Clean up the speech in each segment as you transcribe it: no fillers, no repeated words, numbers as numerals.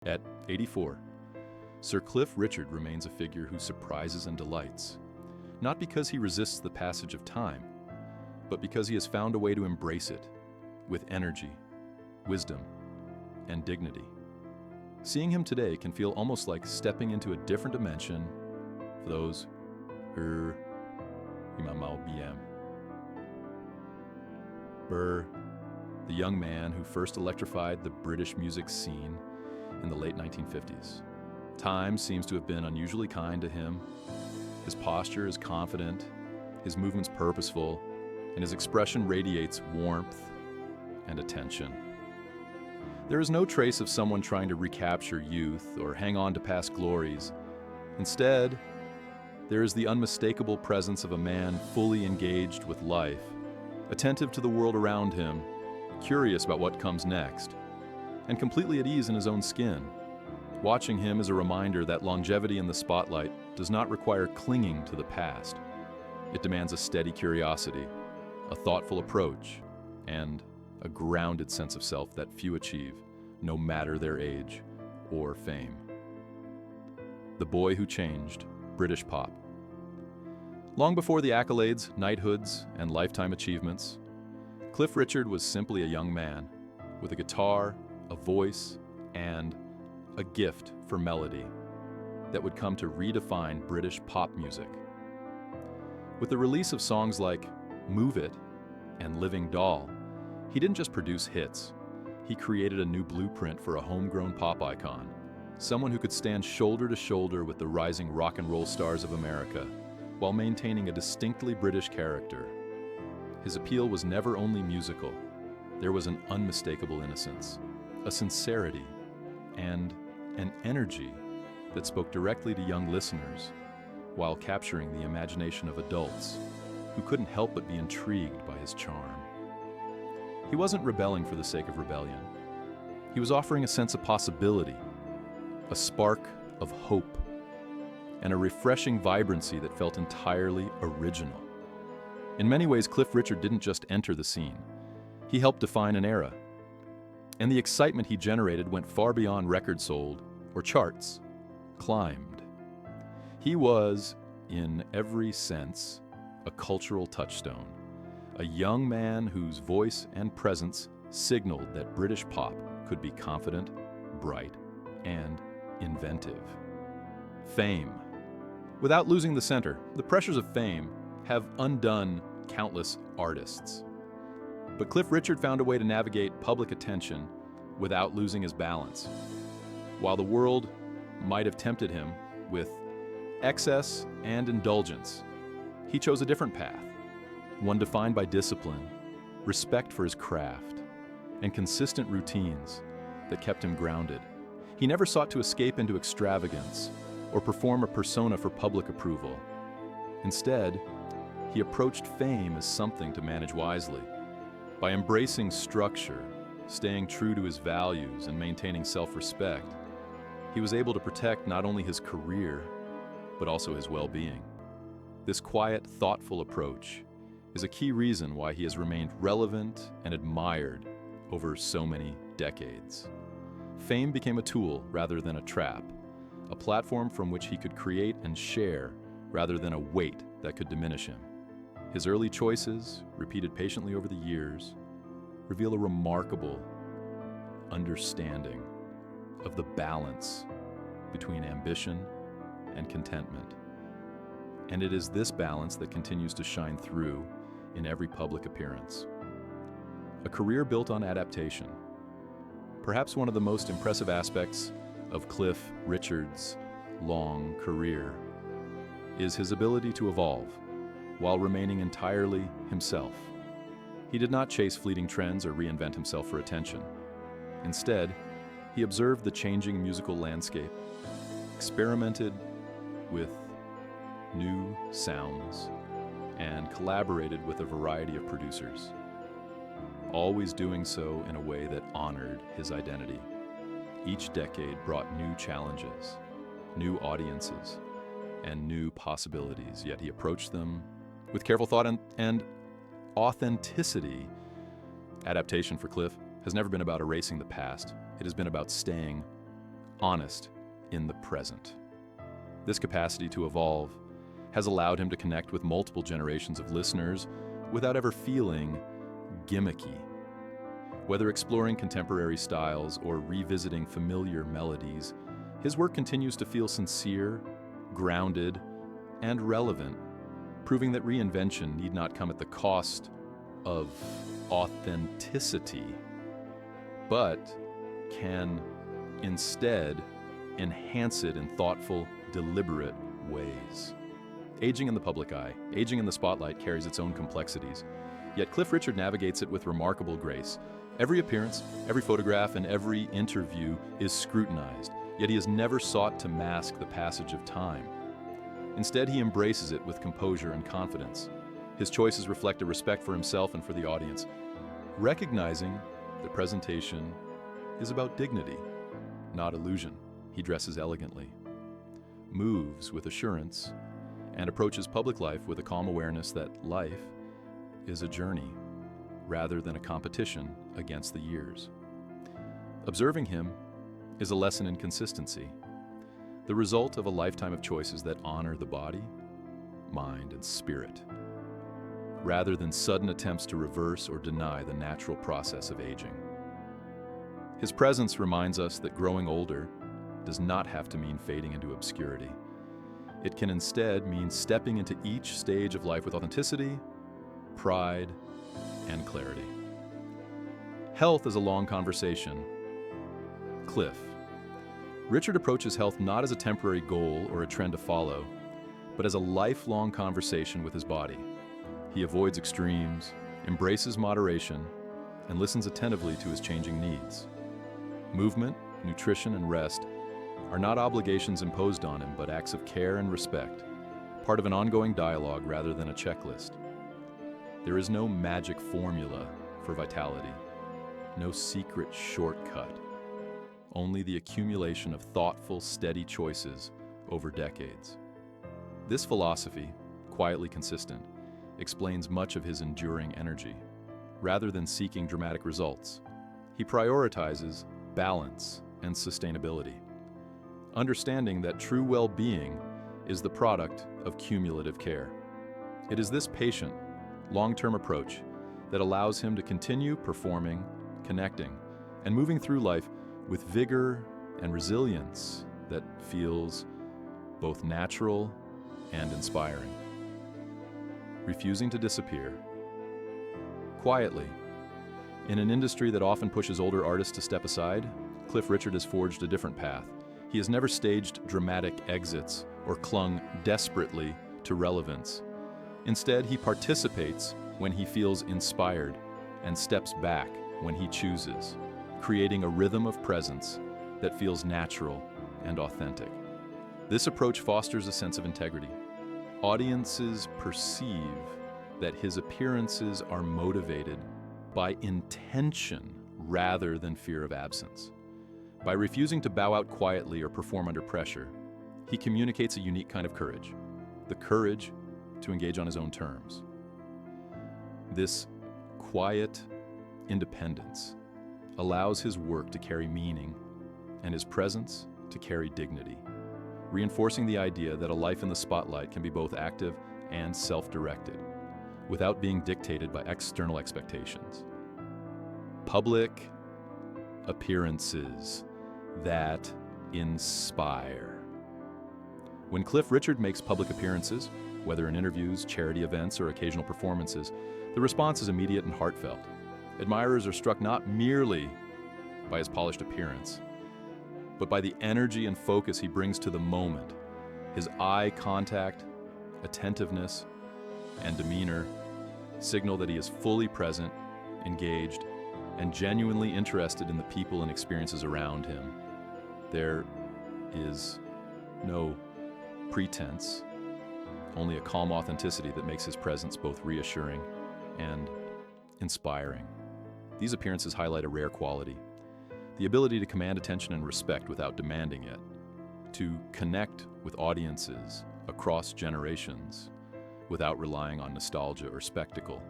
At 84, Sir Cliff Richard remains a figure who surprises and delights, not because he resists the passage of time, but because he has found a way to embrace it with energy, wisdom, and dignity. Seeing him today can feel almost like stepping into a different dimension for those who BM. Burr, the young man who first electrified the British music scene in the late 1950s. Time seems to have been unusually kind to him. His posture is confident, his movements purposeful, and his expression radiates warmth and attention. There is no trace of someone trying to recapture youth or hang on to past glories. Instead, there is the unmistakable presence of a man fully engaged with life, attentive to the world around him, curious about what comes next, and completely at ease in his own skin. Watching him is a reminder that longevity in the spotlight does not require clinging to the past. It demands a steady curiosity, a thoughtful approach, and a grounded sense of self that few achieve, no matter their age or fame. The boy who changed British pop. Long before the accolades, knighthoods, and lifetime achievements, Cliff Richard was simply a young man with a guitar, a voice, and a gift for melody that would come to redefine British pop music. With the release of songs like Move It and Living Doll, he didn't just produce hits, he created a new blueprint for a homegrown pop icon, someone who could stand shoulder to shoulder with the rising rock and roll stars of America while maintaining a distinctly British character. His appeal was never only musical. There was an unmistakable innocence, a sincerity, and an energy that spoke directly to young listeners while capturing the imagination of adults who couldn't help but be intrigued by his charm. He wasn't rebelling for the sake of rebellion. He was offering a sense of possibility, a spark of hope, and a refreshing vibrancy that felt entirely original. In many ways, Cliff Richard didn't just enter the scene. He helped define an era. And the excitement he generated went far beyond records sold or charts, climbed. He was, in every sense, a cultural touchstone, a young man whose voice and presence signaled that British pop could be confident, bright, and inventive. Fame. Without losing the center, the pressures of fame have undone countless artists. But Cliff Richard found a way to navigate public attention without losing his balance. While the world might have tempted him with excess and indulgence, he chose a different path, one defined by discipline, respect for his craft, and consistent routines that kept him grounded. He never sought to escape into extravagance or perform a persona for public approval. Instead, he approached fame as something to manage wisely. By embracing structure, staying true to his values, and maintaining self-respect, he was able to protect not only his career, but also his well-being. This quiet, thoughtful approach is a key reason why he has remained relevant and admired over so many decades. Fame became a tool rather than a trap, a platform from which he could create and share rather than a weight that could diminish him. His early choices, repeated patiently over the years, reveal a remarkable understanding of the balance between ambition and contentment. And it is this balance that continues to shine through in every public appearance. A career built on adaptation. Perhaps one of the most impressive aspects of Cliff Richard's long career is his ability to evolve while remaining entirely himself. He did not chase fleeting trends or reinvent himself for attention. Instead, he observed the changing musical landscape, experimented with new sounds, and collaborated with a variety of producers, always doing so in a way that honored his identity. Each decade brought new challenges, new audiences, and new possibilities, yet he approached them with careful thought and authenticity. Adaptation for Cliff has never been about erasing the past. It has been about staying honest in the present. This capacity to evolve has allowed him to connect with multiple generations of listeners without ever feeling gimmicky. Whether exploring contemporary styles or revisiting familiar melodies, his work continues to feel sincere, grounded, and relevant, proving that reinvention need not come at the cost of authenticity, but can instead enhance it in thoughtful, deliberate ways. Aging in the public eye, aging in the spotlight carries its own complexities, yet Cliff Richard navigates it with remarkable grace. Every appearance, every photograph, and every interview is scrutinized, yet he has never sought to mask the passage of time. Instead, he embraces it with composure and confidence. His choices reflect a respect for himself and for the audience, recognizing that presentation is about dignity, not illusion. He dresses elegantly, moves with assurance, and approaches public life with a calm awareness that life is a journey rather than a competition against the years. Observing him is a lesson in consistency, the result of a lifetime of choices that honor the body, mind, and spirit, rather than sudden attempts to reverse or deny the natural process of aging. His presence reminds us that growing older does not have to mean fading into obscurity. It can instead mean stepping into each stage of life with authenticity, pride, and clarity. Health is a long conversation. Cliff. Richard approaches health not as a temporary goal or a trend to follow, but as a lifelong conversation with his body. He avoids extremes, embraces moderation, and listens attentively to his changing needs. Movement, nutrition, and rest are not obligations imposed on him, but acts of care and respect, part of an ongoing dialogue rather than a checklist. There is no magic formula for vitality, no secret shortcut, only the accumulation of thoughtful, steady choices over decades. This philosophy, quietly consistent, explains much of his enduring energy. Rather than seeking dramatic results, he prioritizes balance and sustainability, understanding that true well-being is the product of cumulative care. It is this patient, long-term approach that allows him to continue performing, connecting, and moving through life with vigor and resilience that feels both natural and inspiring. Refusing to disappear. Quietly, in an industry that often pushes older artists to step aside, Cliff Richard has forged a different path. He has never staged dramatic exits or clung desperately to relevance. Instead, he participates when he feels inspired and steps back when he chooses, creating a rhythm of presence that feels natural and authentic. This approach fosters a sense of integrity. Audiences perceive that his appearances are motivated by intention rather than fear of absence. By refusing to bow out quietly or perform under pressure, he communicates a unique kind of courage, the courage to engage on his own terms. This quiet independence allows his work to carry meaning and his presence to carry dignity, reinforcing the idea that a life in the spotlight can be both active and self-directed, without being dictated by external expectations. Public appearances that inspire. When Cliff Richard makes public appearances, whether in interviews, charity events, or occasional performances, the response is immediate and heartfelt. Admirers are struck not merely by his polished appearance, but by the energy and focus he brings to the moment. His eye contact, attentiveness, and demeanor signal that he is fully present, engaged, and genuinely interested in the people and experiences around him. There is no pretense, only a calm authenticity that makes his presence both reassuring and inspiring. These appearances highlight a rare quality, the ability to command attention and respect without demanding it, to connect with audiences across generations without relying on nostalgia or spectacle,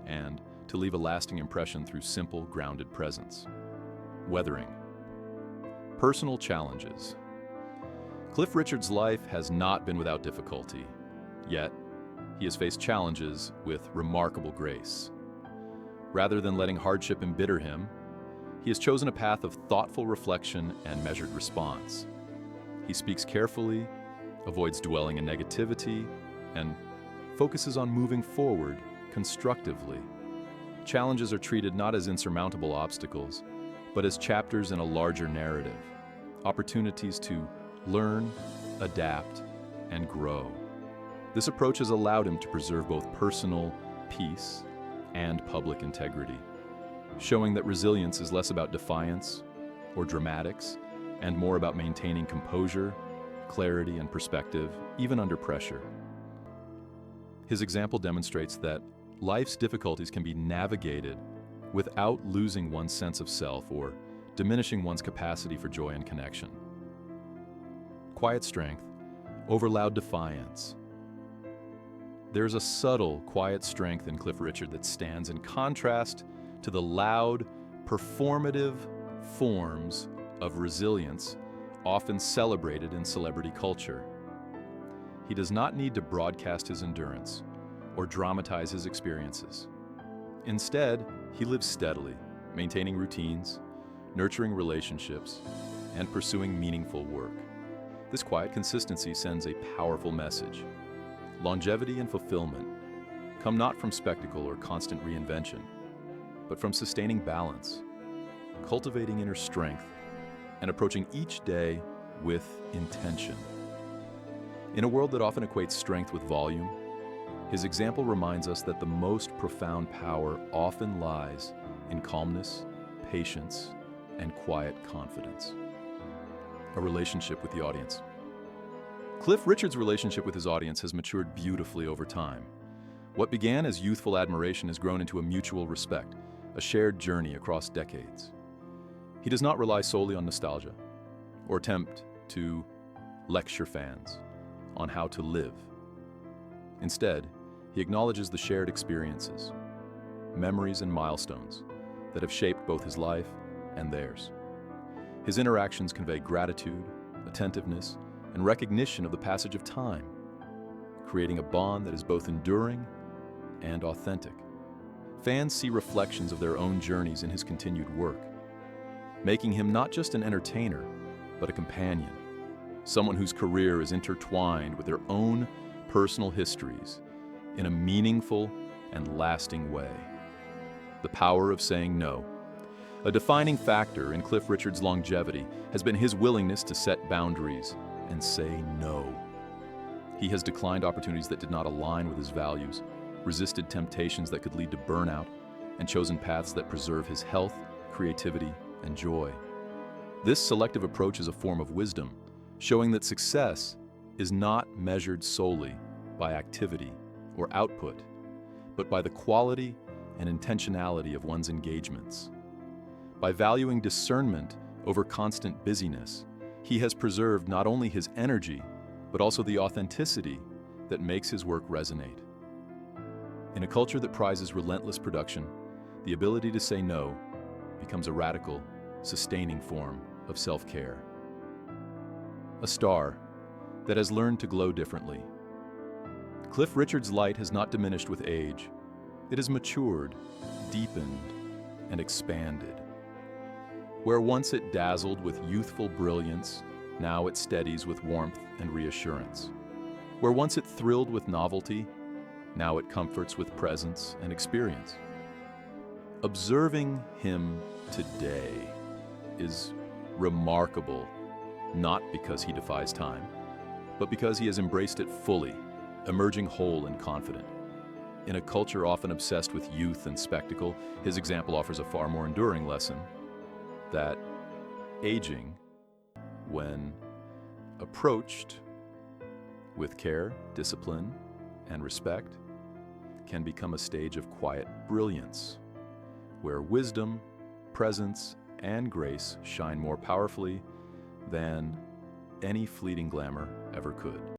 and to leave a lasting impression through simple, grounded presence. Weathering. Personal challenges. Cliff Richard's life has not been without difficulty, yet he has faced challenges with remarkable grace. Rather than letting hardship embitter him, he has chosen a path of thoughtful reflection and measured response. He speaks carefully, avoids dwelling in negativity, and focuses on moving forward constructively. Challenges are treated not as insurmountable obstacles, but as chapters in a larger narrative, opportunities to learn, adapt, and grow. This approach has allowed him to preserve both personal peace and public integrity, showing that resilience is less about defiance or dramatics and more about maintaining composure, clarity, and perspective, even under pressure. His example demonstrates that life's difficulties can be navigated without losing one's sense of self or diminishing one's capacity for joy and connection. Quiet strength over loud defiance. There's a subtle, quiet strength in Cliff Richard that stands in contrast to the loud, performative forms of resilience often celebrated in celebrity culture. He does not need to broadcast his endurance or dramatize his experiences. Instead, he lives steadily, maintaining routines, nurturing relationships, and pursuing meaningful work. This quiet consistency sends a powerful message. Longevity and fulfillment come not from spectacle or constant reinvention, but from sustaining balance, cultivating inner strength, and approaching each day with intention. In a world that often equates strength with volume, his example reminds us that the most profound power often lies in calmness, patience, and quiet confidence. A relationship with the audience. Cliff Richard's relationship with his audience has matured beautifully over time. What began as youthful admiration has grown into a mutual respect, a shared journey across decades. He does not rely solely on nostalgia or attempt to lecture fans on how to live. Instead, he acknowledges the shared experiences, memories, and milestones that have shaped both his life and theirs. His interactions convey gratitude, attentiveness, and recognition of the passage of time, creating a bond that is both enduring and authentic. Fans see reflections of their own journeys in his continued work, making him not just an entertainer, but a companion, someone whose career is intertwined with their own personal histories in a meaningful and lasting way. The power of saying no. A defining factor in Cliff Richard's longevity has been his willingness to set boundaries and say no. He has declined opportunities that did not align with his values, resisted temptations that could lead to burnout, and chosen paths that preserve his health, creativity, and joy. This selective approach is a form of wisdom, showing that success is not measured solely by activity or output, but by the quality and intentionality of one's engagements. By valuing discernment over constant busyness, he has preserved not only his energy, but also the authenticity that makes his work resonate. In a culture that prizes relentless production, the ability to say no becomes a radical, sustaining form of self-care. A star that has learned to glow differently. Cliff Richard's light has not diminished with age. It has matured, deepened, and expanded. Where once it dazzled with youthful brilliance, now it steadies with warmth and reassurance. Where once it thrilled with novelty, now it comforts with presence and experience. Observing him today is remarkable, not because he defies time, but because he has embraced it fully, emerging whole and confident. In a culture often obsessed with youth and spectacle, his example offers a far more enduring lesson that aging, when approached with care, discipline, and respect, can become a stage of quiet brilliance, where wisdom, presence, and grace shine more powerfully than any fleeting glamour ever could.